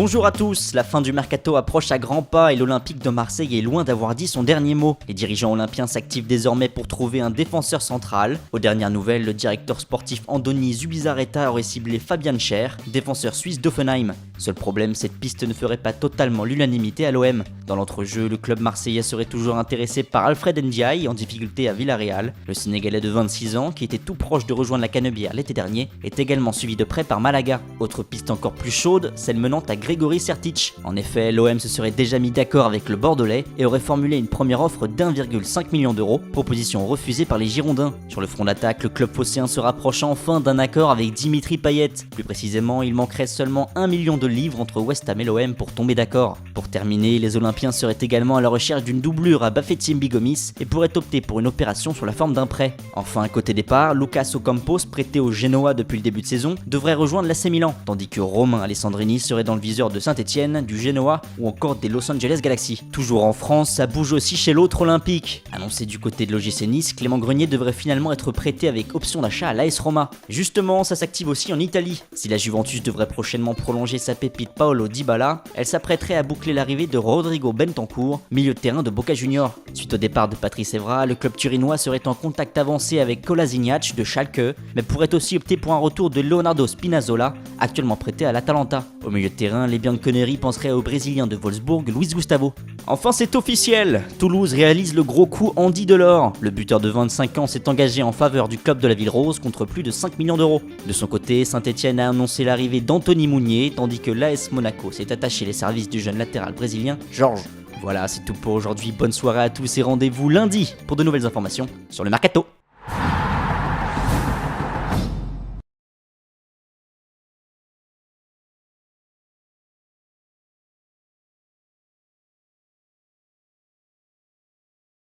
Bonjour à tous, la fin du mercato approche à grands pas et l'Olympique de Marseille est loin d'avoir dit son dernier mot. Les dirigeants olympiens s'activent désormais pour trouver un défenseur central. Aux dernières nouvelles, le directeur sportif Andoni Zubizarreta aurait ciblé Fabian Schär, défenseur suisse d'Offenheim. Seul problème, cette piste ne ferait pas totalement l'unanimité à l'OM. Dans l'entrejeu, le club marseillais serait toujours intéressé par Alfred Ndiaye, en difficulté à Villarreal. Le Sénégalais de 26 ans, qui était tout proche de rejoindre la Canebière l'été dernier, est également suivi de près par Malaga. Autre piste encore plus chaude, celle menant à Grégory Sertic. En effet, l'OM se serait déjà mis d'accord avec le Bordelais et aurait formulé une première offre d'1,5 million d'euros, proposition refusée par les Girondins. Sur le front d'attaque, le club phocéen se rapproche enfin d'un accord avec Dimitri Payet. Plus précisément, il manquerait seulement 1 million de livres entre West Ham et l'OM pour tomber d'accord. Pour terminer, les Olympiens seraient également à la recherche d'une doublure à Bafétim Gomis et pourraient opter pour une opération sous la forme d'un prêt. Enfin, côté départ, Lucas Ocampos, prêté au Genoa depuis le début de saison, devrait rejoindre l'AC Milan, tandis que Romain Alessandrini serait dans le viseur de Saint-Etienne, du Genoa ou encore des Los Angeles Galaxy. Toujours en France, ça bouge aussi chez l'autre olympique. Annoncé du côté de l'OGC Nice, Clément Grenier devrait finalement être prêté avec option d'achat à l'AS Roma. Justement, ça s'active aussi en Italie. Si la Juventus devrait prochainement prolonger sa pépite Paolo Dybala, elle s'apprêterait à boucler l'arrivée de Rodrigo Bentancur, milieu de terrain de Boca Juniors. Suite au départ de Patrice Evra, le club turinois serait en contact avancé avec Kolasinac de Schalke, mais pourrait aussi opter pour un retour de Leonardo Spinazzola, actuellement prêté à l'Atalanta. Au milieu de terrain, les Bianconeri penseraient au Brésilien de Wolfsburg, Luis Gustavo. Enfin, c'est officiel, Toulouse réalise le gros coup Andy Delors. Le buteur de 25 ans s'est engagé en faveur du club de la Ville Rose contre plus de 5 millions d'euros. De son côté, Saint-Etienne a annoncé l'arrivée d'Anthony Mounier, tandis que l'AS Monaco s'est attaché les services du jeune latéral brésilien Georges. Voilà, c'est tout pour aujourd'hui, bonne soirée à tous et rendez-vous lundi pour de nouvelles informations sur le Mercato.